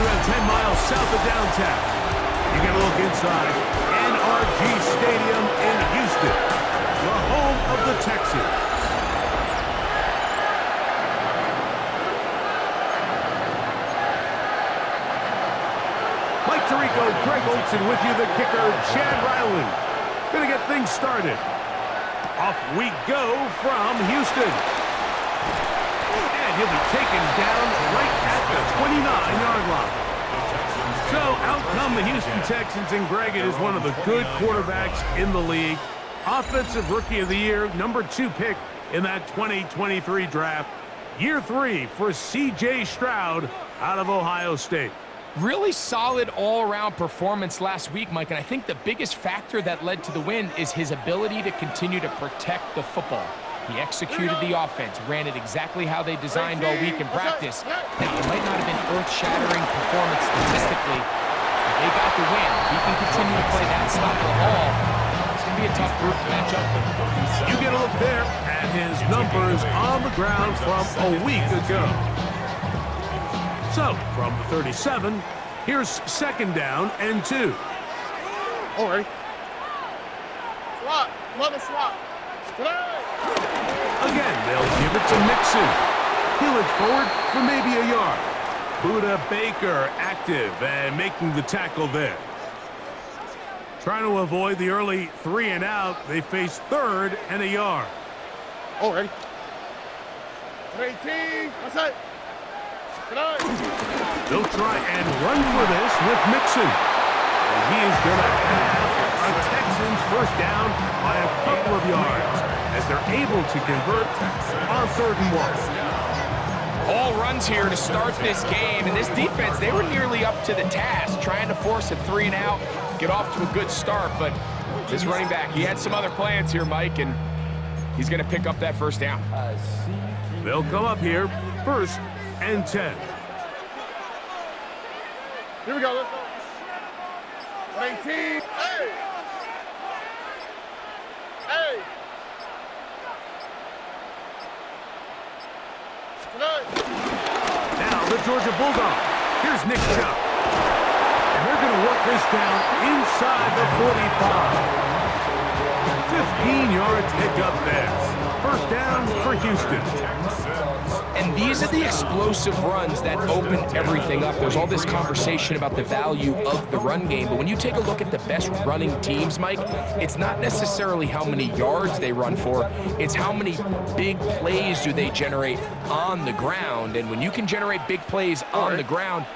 just about 10 miles south of downtown. You get a look inside NRG Stadium in Houston, the home of the Texans. Mike Tirico, Greg Olsen with you, the kicker, Chad Ryland. Gonna get things started. Off we go from Houston. And he'll be taken down right at the 29-yard line. So out come the Houston Texans, and Greg, it is one of the good quarterbacks in the league. Offensive Rookie of the Year, number 2 pick in that 2023 draft. Year 3 for C.J. Stroud out of Ohio State. Really solid all-around performance last week, Mike, and I think the biggest factor that led to the win is his ability to continue to protect the football. He executed the offense, ran it exactly how they designed all week in practice. Now, it might not have been earth-shattering performance statistically, but they got the win. If he can continue to play that style of ball, it's going to be a tough group to match up with. You get a look there at his numbers on the ground from a week ago. So, from the 37, here's 2nd down and 2. All right. Slot. Love a slot. Again, they'll give it to Mixon. He'll look forward for maybe a yard. Budda Baker active and making the tackle there. Trying to avoid the early 3 and out, they face 3rd and a yard. All right. 18. That's it. They'll try and run for this with Mixon. And he is going to have a Texans first down by a couple of yards as they're able to convert on 3rd and 1. All runs here to start this game, and this defense, they were nearly up to the task, trying to force a 3 and out, get off to a good start, but this running back, he had some other plans here, Mike, and he's going to pick up that first down. They'll come up here 1st and 10. Here we go. Let's go. 18. Hey. Hey. Now the Georgia Bulldogs. Here's Nick Chubb. And they're going to work this down inside the 45. 15-yard pickup there. First down for Houston. And these are the explosive runs that open everything up. There's all this conversation about the value of the run game, but when you take a look at the best running teams, Mike, it's not necessarily how many yards they run for, it's how many big plays do they generate on the ground. And when you can generate big plays on the ground,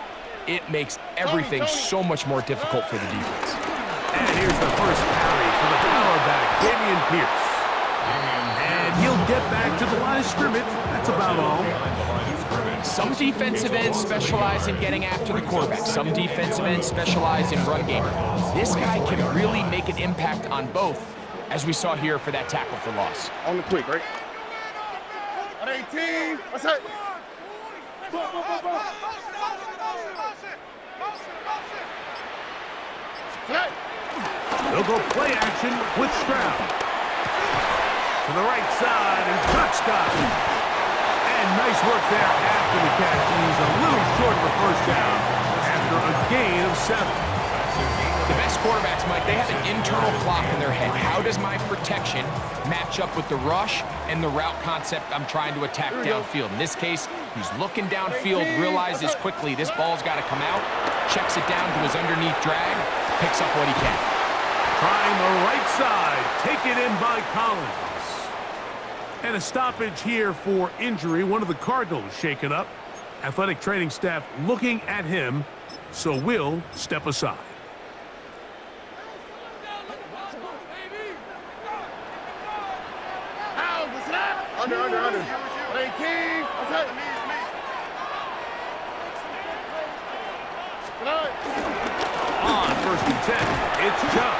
it makes everything so much more difficult for the defense. And here's the first carry for the power back, Dameon Pierce. And he'll get back to the line of scrimmage. That's about all. Some defensive ends specialize in getting after the quarterback. Some defensive ends specialize in run game. This guy can really make an impact on both, as we saw here for that tackle for loss. On the quick, right? At 18. What's that? They'll go play action with Stroud. To the right side, and Cox got him. And nice work there after the catch. He's a little short of a first down after a gain of 7. The best quarterbacks, Mike, they have an internal clock in their head. How does my protection match up with the rush and the route concept I'm trying to attack downfield? In this case, he's looking downfield, realizes quickly this ball's got to come out, checks it down to his underneath drag, picks up what he can. Trying the right side, taken in by Collins. And a stoppage here for injury. One of the Cardinals shaken up. Athletic training staff looking at him, so will step aside. Under. 18. What's that? On 1st and 10, it's Chubb.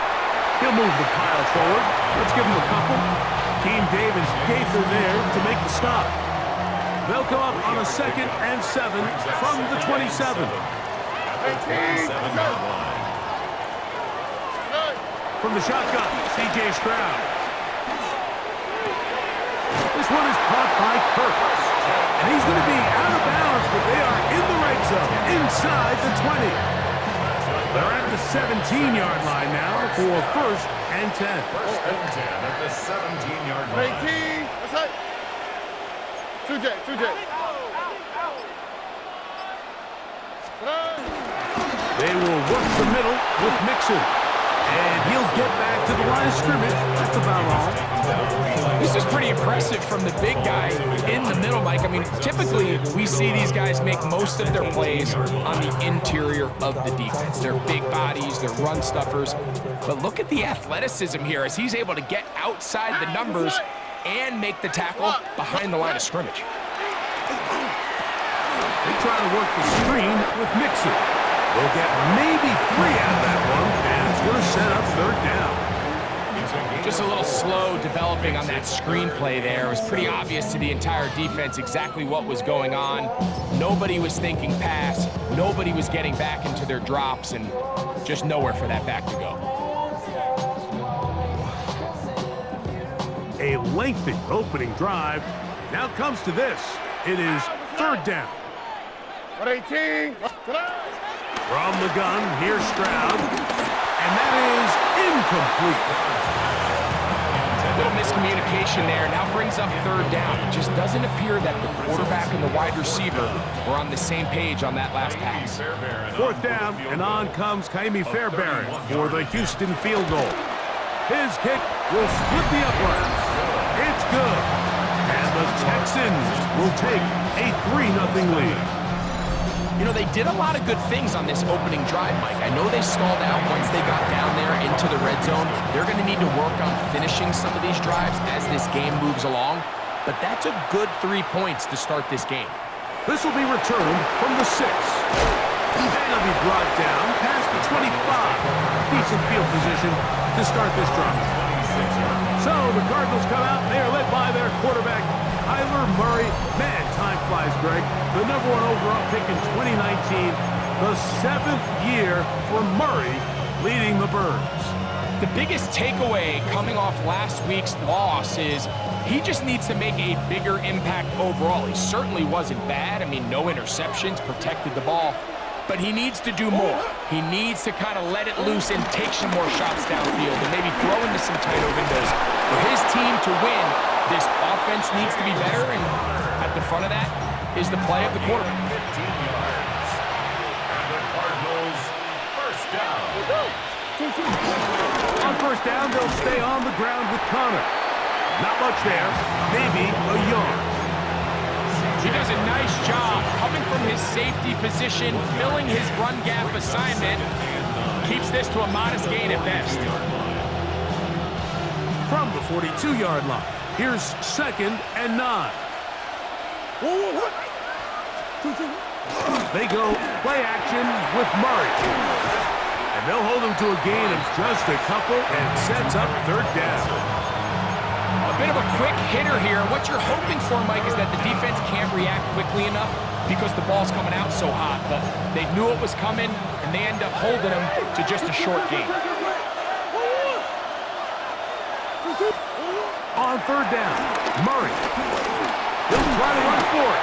He'll move the pile forward. Let's give him a couple. Team Davis Gaither there to make the stop. They'll come up on a 2nd and 7 from the 27. From the shotgun, C.J. Stroud. This one is caught by Kirk. And he's going to be out of bounds, but they are in the right zone. inside the 20. They're at the 17-yard line now for 1st and 10. 1st and 10 at the 17-yard line. 18. That's it. 2J, 2J. They will work the middle with Mixon. And he'll get back to the line of scrimmage. That's about all. This is pretty impressive from the big guy in the middle, Mike. I mean, typically we see these guys make most of their plays on the interior of the defense. They're big bodies, they're run stuffers. But look at the athleticism here as he's able to get outside the numbers and make the tackle behind the line of scrimmage. They try to work the screen with Mixon. They'll get maybe 3 out of that one, and it's going to set up 3rd down. Just a little slow developing on that screenplay there. It was pretty obvious to the entire defense exactly what was going on. Nobody was thinking pass. Nobody was getting back into their drops, and just nowhere for that back to go. A lengthy opening drive. Now comes to this. It is 3rd down. 18. From the gun, here's Stroud. And that is incomplete. A little miscommunication there. Now brings up 3rd down. It just doesn't appear that the quarterback and the wide receiver were on the same page on that last pass. 4th down, and on comes Ka'imi Fairbairn for the Houston field goal. His kick will split the uprights. It's good. And the Texans will take a 3-0 lead. You know, they did a lot of good things on this opening drive, Mike. I know they stalled out once they got down there into the red zone. They're going to need to work on finishing some of these drives as this game moves along. But that's a good 3 points to start this game. This will be returned from the 6. And it'll be brought down past the 25. Decent field position to start this drive. So the Cardinals come out. They are led by their quarterback, Kyler Murray. Man, time flies, Greg. The #1 overall pick in 2019. The 7th year for Murray leading the Birds. The biggest takeaway coming off last week's loss is he just needs to make a bigger impact overall. He certainly wasn't bad. I mean, no interceptions, protected the ball. But he needs to do more. He needs to kind of let it loose and take some more shots downfield and maybe throw into some tighter windows. For his team to win, this offense needs to be better, and at the front of that is the play of the quarterback. 15 yards. And the Cardinals, 1st down. On 1st down, they'll stay on the ground with Connor. Not much there, maybe a yard. He does a nice job coming from his safety position, filling his run gap assignment. Keeps this to a modest gain at best. From the 42-yard line, here's 2nd and 9. They go play action with Murray. And they'll hold him to a gain of just a couple and sets up 3rd down. A bit of a quick hitter here. What you're hoping for, Mike, is that the defense can't react quickly enough because the ball's coming out so hot. But they knew it was coming, and they end up holding him to just a short gain. On 3rd down, Murray. He'll try to run for it.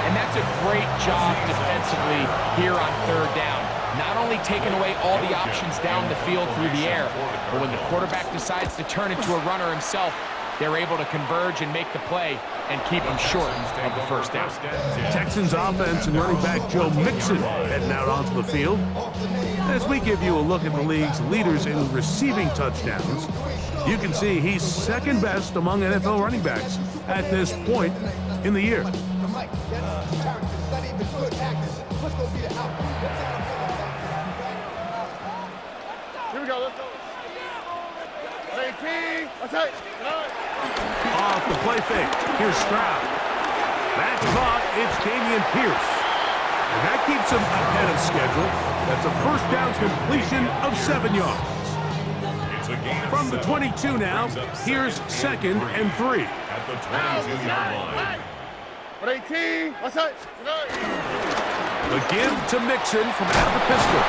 And that's a great job defensively here on 3rd down. Not only taking away all the options down the field through the air, but when the quarterback decides to turn into a runner himself, they're able to converge and make the play and keep him short of the 1st down. Texans offense and running back Joe Mixon heading out onto the field. As we give you a look at the league's leaders in receiving touchdowns, you can see he's 2nd best among NFL running backs at this point in the year. Here we go, let's go. 18. That's it. Off the play fake. Here's Stroud. That's caught. It's Dameon Pierce. And that keeps him ahead of schedule. That's a 1st down completion of 7 yards. From the 22 now, here's 2nd and 3. At the 22-yard line. 18. That's it. The give to Mixon from out of the pistol.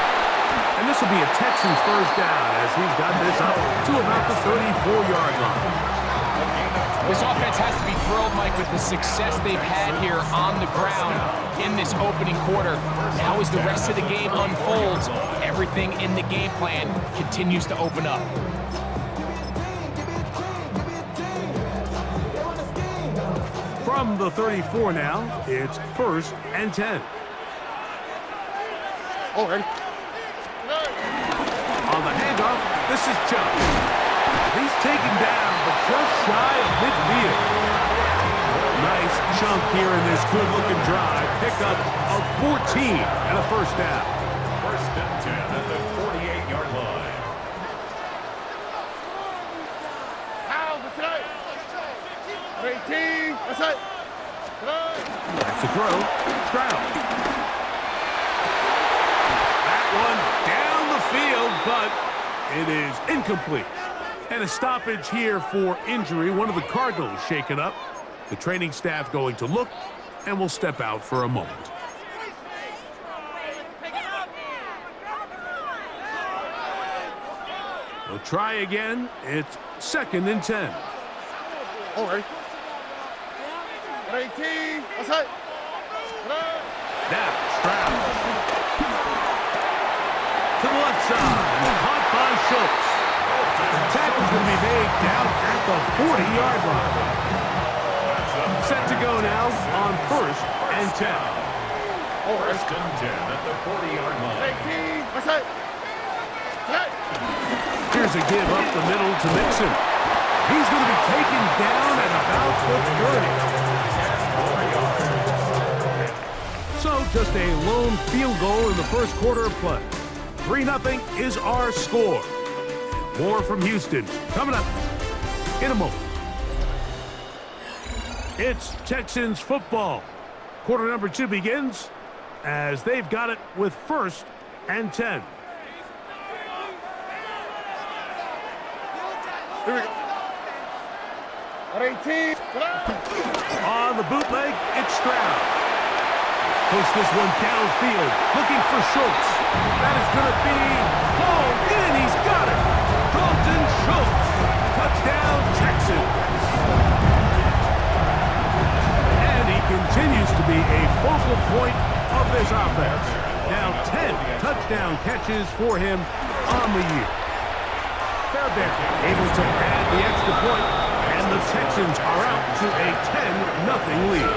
And this will be a Texans 1st down as he's got this up to about the 34-yard line. This offense has to be thrilled, Mike, with the success they've had here on the ground in this opening quarter. Now as the rest of the game unfolds, everything in the game plan continues to open up. From the 34 now, it's 1st and 10. Oh, ready. On the handoff, this is Chubb. He's taken down, but just shy of midfield. Nice chunk here in this good-looking drive. Pickup of 14 and a first down. 1st and 10 at the 48-yard line. How, that's right. 18, that's it. Back to throw, Stroud. That one down the field, but it is incomplete. And a stoppage here for injury. One of the Cardinals shaken up. The training staff going to look, and will step out for a moment. They'll try again. It's 2nd and 10. Oh, ready. 18, that's it. Now, Stroud. To the left side. Caught by Schultz. The tackle's going to be made down at the 40-yard line. Set to go now on 1st and 10. Oh, ready. 1st and 10 at the 40-yard line. 18, that's it. Here's a give up the middle to Mixon. He's going to be taken down at about the 30. So just a lone field goal in the first quarter of play. 3-0 is our score. More from Houston coming up in a moment. It's Texans football. Quarter number 2 begins as they've got it with 1st and 10. Here we go. 18, On the bootleg, it's Stroud. Push this one downfield, looking for Schultz. That is going to be hauled in. He's got it. Dalton Schultz. Touchdown, Texans. And he continues to be a focal point of this offense. Now 10 touchdown catches for him on the year. Fairbairn able to add the extra point, and the Texans are out to a 10-0 lead.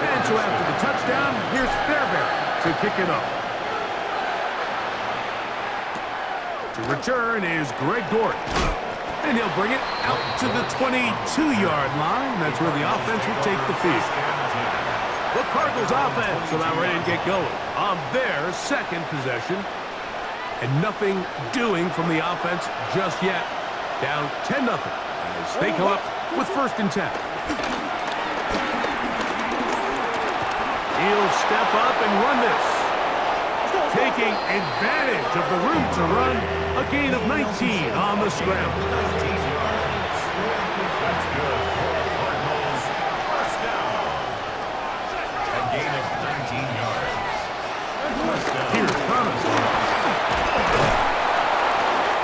And so after the touchdown, here's Fairbairn to kick it off. To return is Greg Dortch. And he'll bring it out to the 22-yard line. That's where the offense will take the field. The Cardinals offense about ready to get going on their second possession. And nothing doing from the offense just yet. Down 10-0 as they come up with 1st and 10. He'll step up and run this. Taking advantage of the room to run. A gain of 19 on the scramble. 19 yards. That's good for the Cardinals. 1st down. A gain of 19 yards. 1st down. Here's Thomas.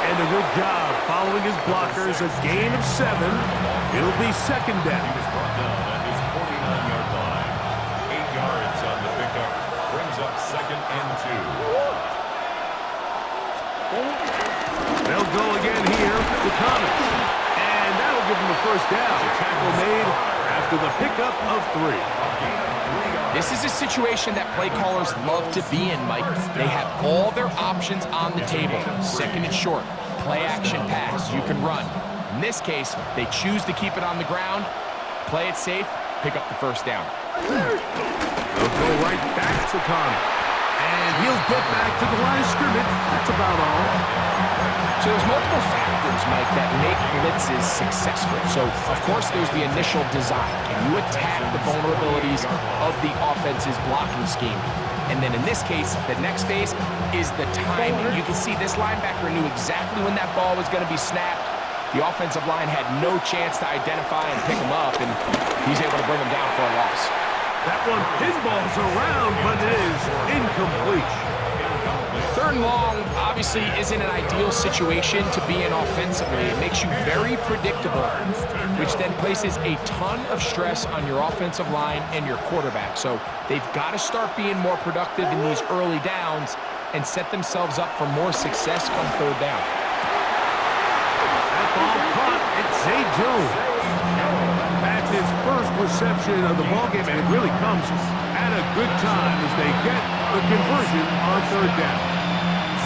And a good job following his blockers. A gain of 7. It'll be 2nd down. He was brought down at his 49-yard line. 8 yards on the pickup. Brings up 2nd and 2. They'll go again here to Thomas. And that'll give him a 1st down. Tackle made after the pickup of 3. This is a situation that play callers love to be in, Mike. They have all their options on the table. 2nd and short, play action pass, you can run. In this case, they choose to keep it on the ground, play it safe, pick up the 1st down. They'll go right back to Connor. And he'll get back to the line of scrimmage. That's about all. So there's multiple factors, Mike, that make blitzes successful. So, of course, there's the initial design. Can you attack the vulnerabilities of the offense's blocking scheme? And then in this case, the next phase is the timing. You can see this linebacker knew exactly when that ball was going to be snapped. The offensive line had no chance to identify and pick him up, and he's able to bring him down for a loss. That one pinballs around, but it is incomplete. 3rd Third and long obviously isn't an ideal situation to be in offensively. It makes you very predictable, which then places a ton of stress on your offensive line and your quarterback. So they've got to start being more productive in these early downs and set themselves up for more success come third down. That ball caught. It's Zay Jones. That's his first reception of the ballgame, and it really comes at a good time as they get the conversion on third down.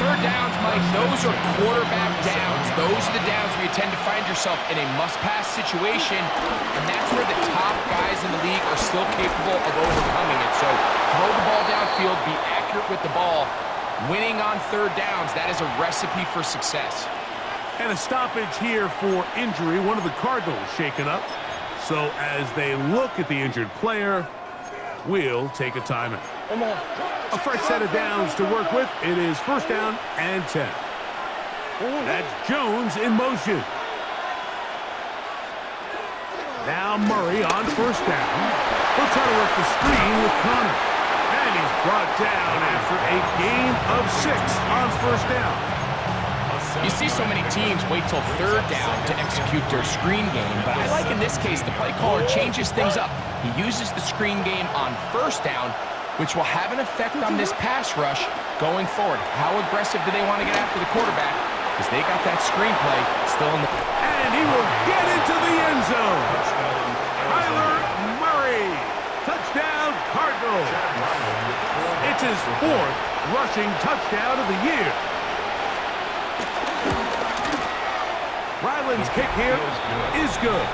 Third downs, Mike, those are quarterback downs. Those are the downs where you tend to find yourself in a must-pass situation, and that's where the top guys in the league are still capable of overcoming it. So throw the ball downfield, be accurate with the ball. Winning on third downs, that is a recipe for success. And a stoppage here for injury. One of the Cardinals shaken up. So as they look at the injured player, we'll take a timeout. A fresh set of downs to work with. It is first down and 10. That's Jones in motion. Now Murray on first down. He'll try to work the screen with Connor. And he's brought down after a gain of 6 on first down. You see so many teams wait till third down to execute their screen game, but I like in this case the play caller changes things up. He uses the screen game on first down, which will have an effect on this pass rush going forward. How aggressive do they want to get after the quarterback? Because they got that screen play still in the... And he will get into the end zone. Kyler Murray. Touchdown, Cardinals. It's his 4th rushing touchdown of the year. Ryland's kick here is good.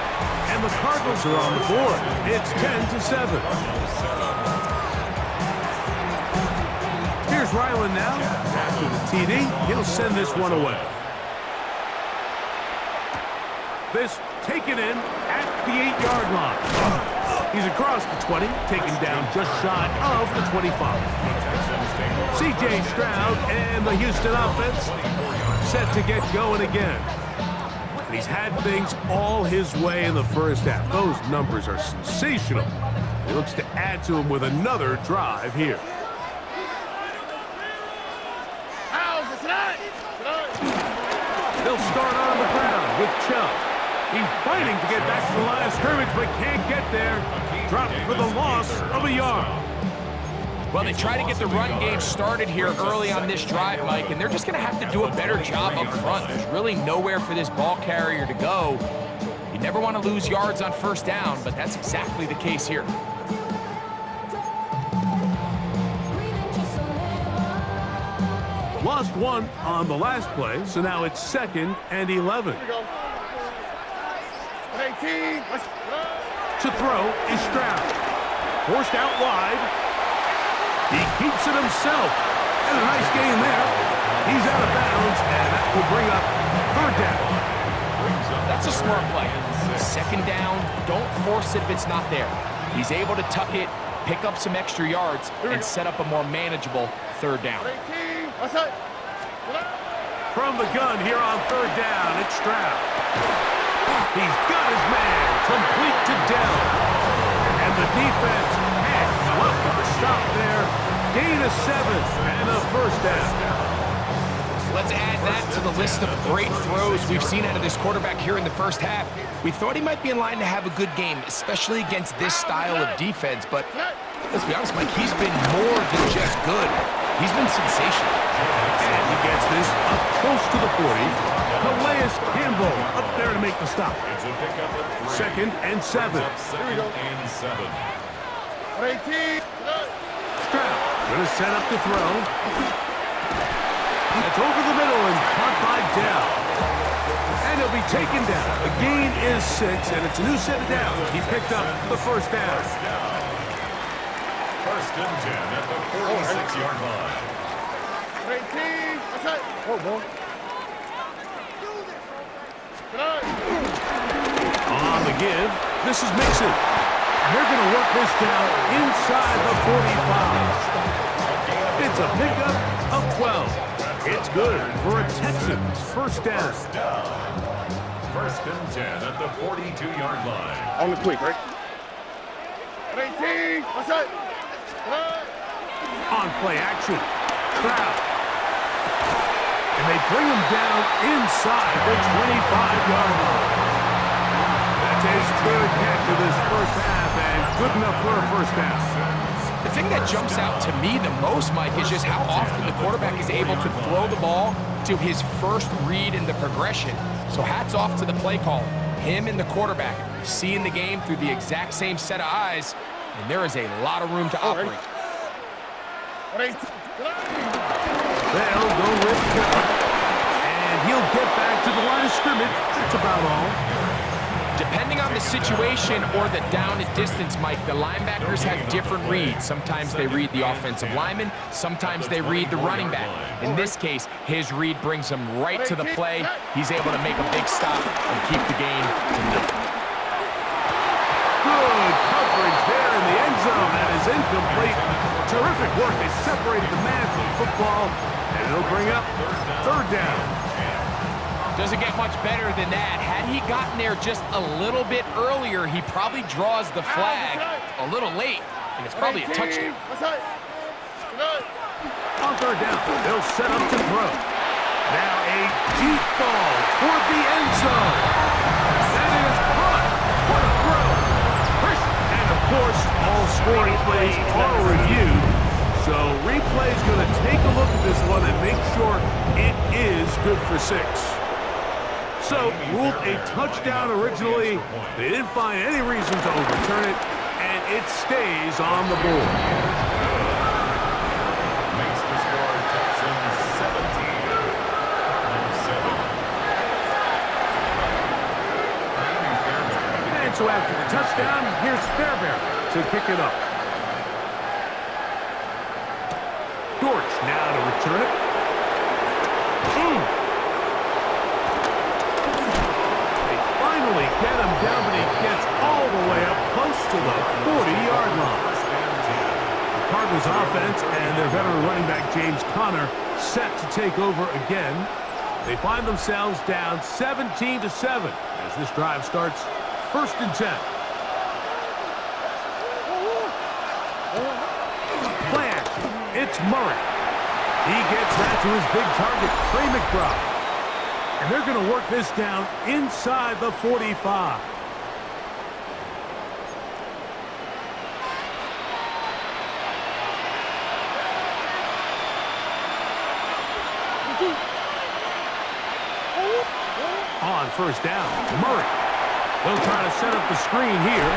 And the Cardinals are on the board. It's 10-7. Here's Ryland now. After the TD, he'll send this one away. This taken in at the 8-yard line. He's across the 20, taken down just shy of the 25. C.J. Stroud and the Houston offense set to get going again. And he's had things all his way in the first half. Those numbers are sensational. He looks to add to them with another drive here. They'll start on the ground with Chubb. He's fighting to get back to the line of scrimmage, but can't get there. Dropped for the loss of a yard. Well, they try to get the run game started here early on this drive, Mike, and they're just going to have to do a better job up front. There's really nowhere for this ball carrier to go. You never want to lose yards on first down, but that's exactly the case here. Lost one on the last play, so now it's 2nd and 11. To throw is Stroud. Forced out wide. He keeps it himself. And a nice gain there. He's out of bounds, and that will bring up third down. That's a smart play. Second down, don't force it if it's not there. He's able to tuck it, pick up some extra yards, and set up a more manageable third down. From the gun here on third down, it's Stroud. He's got his man, complete to Dell. And the defense has welcome the stop there. Gain of 7 and a first down. Let's add that to the list of great throws we've seen out of this quarterback here in the first half. We thought he might be in line to have a good game, especially against this style of defense, but let's be honest, Mike, he's been more than just good. He's been sensational. And he gets this up close to the 40. Calais Campbell up there to make the stop. 2nd and 7. Stroud going to set up the throw. That's over the middle and caught by Dell. And he'll be taken down. The gain is 6, and it's a new set of downs. He picked up the first down. 1st and 10 at the 46-yard line. On the give, this is Mixon. And they're going to work this down inside the 45. It's a pickup of 12. It's good for a Texans first down. 1st and 10 at the 42-yard line. On the quick, right? On play action. Stroud And they bring him down inside the 25-yard line. That's his third catch of this first half, and good enough for a first down. The thing that jumps out to me the most, Mike, is just how often the quarterback is able to throw the ball to his first read in the progression. So hats off to the play caller. Him and the quarterback seeing the game through the exact same set of eyes, and there is a lot of room to operate. They'll go with Killer, and he'll get back to the line of scrimmage. That's about all. Depending on the situation or the down and distance, Mike, the linebackers have different reads. Sometimes they read the offensive lineman, sometimes they read the running back. In this case, his read brings him right to the play. He's able to make a big stop and keep the game to nothing. Good coverage there in the end zone. That is incomplete. Terrific work. They separated the man from the football, and it'll bring up third down. Doesn't get much better than that. Had he gotten there just a little bit earlier, he probably draws the flag a little late, and it's probably a touchdown. On third down, they'll set up to throw. Now a deep ball toward the end zone. That is caught. What a throw. And of course, all scoring plays are reviewed. So replay's going to take a look at this one and make sure it is good for 6. So, ruled a touchdown originally. They didn't find any reason to overturn it, and it stays on the board. Makes the score Texans 17-7. And so after the touchdown, here's Fairbairn to kick it up. Dortch now to return it. Get him down, but he gets all the way up close to the 40-yard line. The Cardinals offense and their veteran running back James Conner set to take over again. They find themselves down 17-7 as this drive starts 1st and 10. Play action. It's Murray. He gets that to his big target, Trey McBride. And they're going to work this down inside the 45. On 1st down, Murray. They'll try to set up the screen here.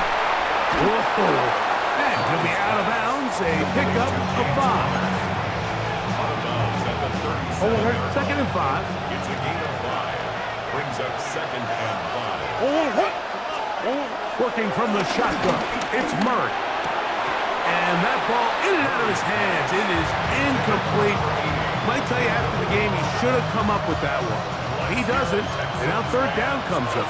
Whoa. And to be out of bounds, a pickup of 5. Out of bounds at the 37. 2nd and 5. It's a gain of 5. Brings up 2nd and 5. Working from the shotgun, it's Murray. And that ball in and out of his hands. It is incomplete. Might tell you after the game he should have come up with that one. He doesn't, and now 3rd down comes up.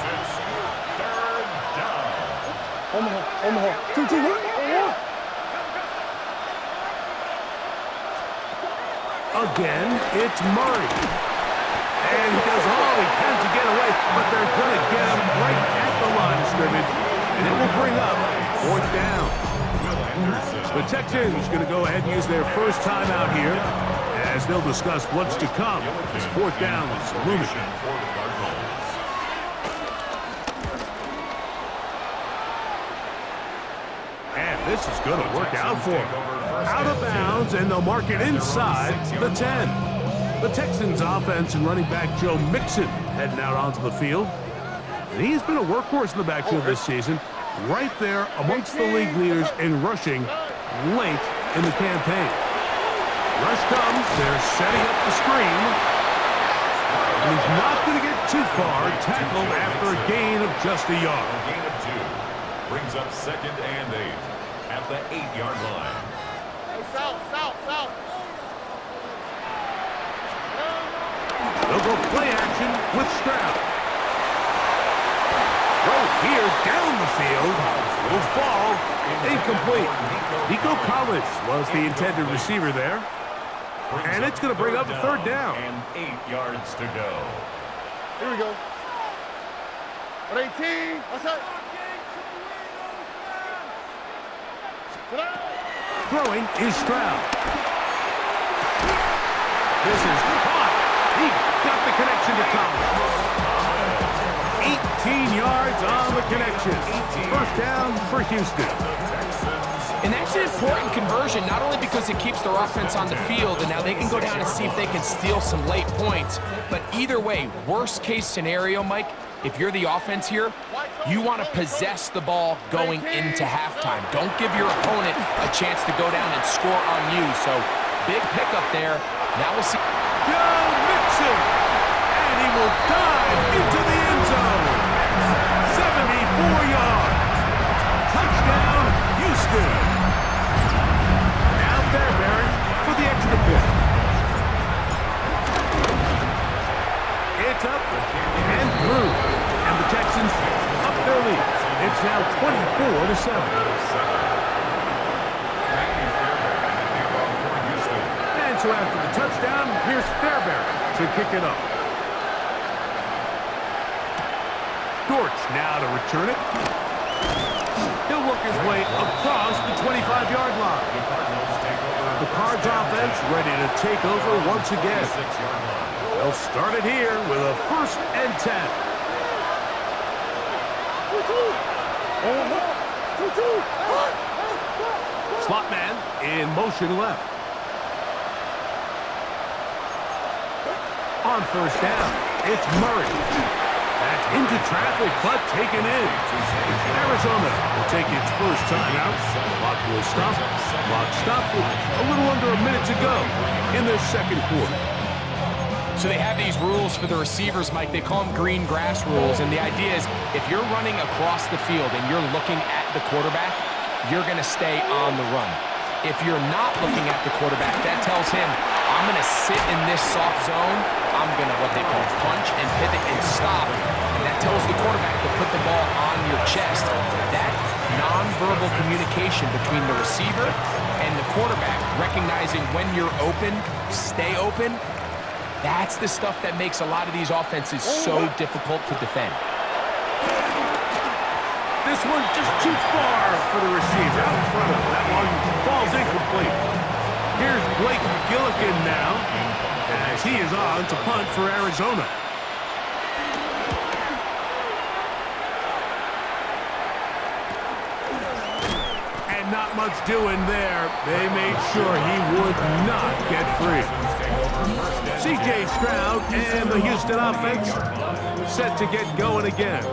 Again, it's Murray. And he does all he can to get away, but they're going to get him right at the line of scrimmage, and it will bring up 4th down. The Texans going to go ahead and use their first timeout here, as they'll discuss what's to come as 4th down is looming. And this is going to work out for him. Out of bounds, and they'll mark it inside the 10. The Texans offense and running back Joe Mixon heading out onto the field. And he's been a workhorse in the backfield this season, right there amongst the league leaders in rushing late in the campaign. Rush comes, they're setting up the screen. And he's not going to get too far, tackled after a gain of just a yard. A gain of 2 brings up 2nd and 8 at the 8-yard line. South. They'll go play action with Stroud. Throw here down the field. Will fall. Incomplete. Nico Collins was the intended receiver there. And it's going to bring up a 3rd down. And 8 yards to go. Here we go. 18. What's up? Throwing is Stroud. This is caught. He got the connection to Collins. 18 yards on the connection. First down for Houston. And that's an important conversion, not only because it keeps their offense on the field, and now they can go down and see if they can steal some late points, but either way, worst case scenario, Mike, if you're the offense here, you want to possess the ball going into halftime. Don't give your opponent a chance to go down and score on you. So big pickup there. Now we'll see. Joe Mixon, and he will dive into the end zone. 74 yards. Touchdown, Houston. Now Fairbairn for the extra point. It's up and through. And the Texans up their lead. It's now 24-7. And so after the touchdown, here's Fairbairn to kick it up. Dortch now to return it. He'll work his way across the 25-yard line. The Cards offense ready to take over once again. They'll start it here with a 1st and 10. Slot man in motion left. On 1st down, it's Murray. That's into traffic, but taken in. Arizona will take its first time out. Clock will stop. Clock stops with a little under a minute to go in the second quarter. So they have these rules for the receivers, Mike. They call them green grass rules, and the idea is if you're running across the field and you're looking at the quarterback, you're going to stay on the run. If you're not looking at the quarterback, that tells him, I'm going to sit in this soft zone. I'm going to, what they call, punch and pivot and stop. And that tells the quarterback to put the ball on your chest. That nonverbal communication between the receiver and the quarterback, recognizing when you're open, stay open, that's the stuff that makes a lot of these offenses so difficult to defend. This one just too far for the receiver out in front of him. That one falls incomplete. Here's Blake Gillikin now as he is on to punt for Arizona. And not much doing there. They made sure he would not get free. C.J. Stroud and the Houston offense set to get going again.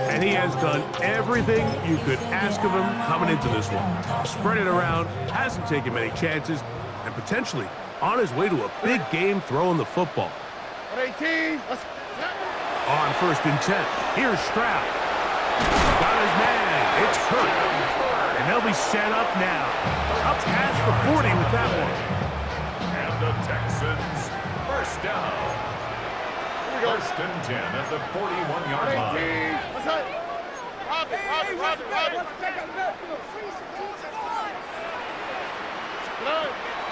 And he has done everything you could ask of him coming into this one. Spread it around, hasn't taken many chances, and potentially on his way to a big game throwing the football. 18. On 1st and 10, here's Stroud. Got his man, it's Hurt. And they'll be set up now. Up past the 40 with that one. And the Texans, 1st down. 1st and 10 at the 41-yard line. What's that? Robbie.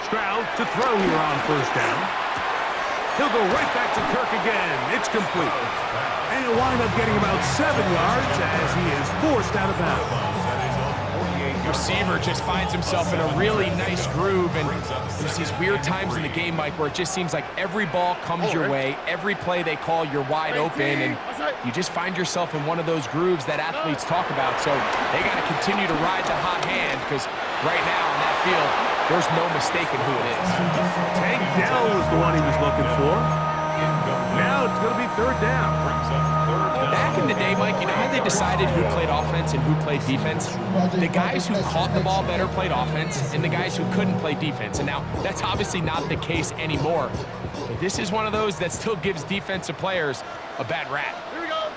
Stroud to throw here on 1st down. He'll go right back to Kirk again. It's complete. And he'll wind up getting about 7 yards as he is forced out of bounds. Receiver just finds himself in a really nice groove, and there's these weird times in the game, Mike, where it just seems like every ball comes your way, every play they call, you're wide open, and you just find yourself in one of those grooves that athletes talk about. So they got to continue to ride the hot hand, because right now in that field, there's no mistaking who it is. Tank Dell was the one he was looking for. Now it's going to be 3rd down. Back in the day, Mike, you know how they decided who played offense and who played defense? The guys who caught the ball better played offense, and the guys who couldn't play defense. And now, that's obviously not the case anymore. But this is one of those that still gives defensive players a bad rap. Here we go.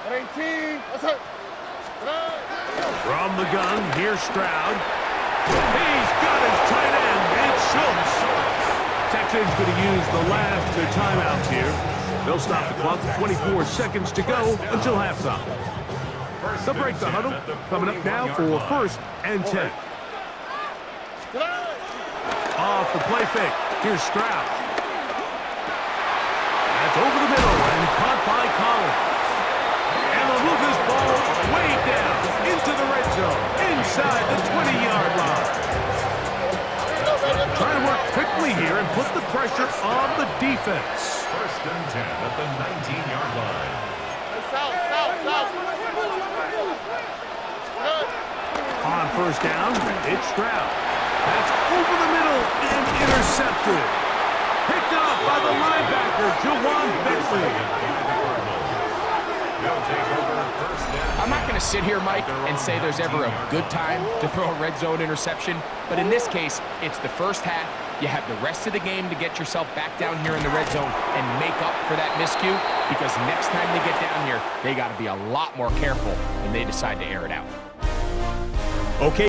18. What's that? From the gun, here's Stroud. He's got his tight end. It's Schultz. Texans going to use the last of their timeouts here. They'll stop the clock. 24 seconds to go until halftime. They'll break the huddle. Coming up now for 1st and 10. Off the play fake. Here's Stroud. That's over the middle and caught by Collins. And they'll move this ball way down into the red zone, inside the 20-yard line. Trying to work quickly pressure on the defense. First and 10 at the 19-yard line. South. Good. On first down, it's Stroud. That's over the middle and intercepted. Picked off by the linebacker, Juwan Bentley. They'll take over first down. I'm not going to sit here, Mike, and say there's ever a good time to throw a red zone interception, but in this case, it's the first half. You have the rest of the game to get yourself back down here in the red zone and make up for that miscue, because next time they get down here, they got to be a lot more careful when they decide to air it out. Okay.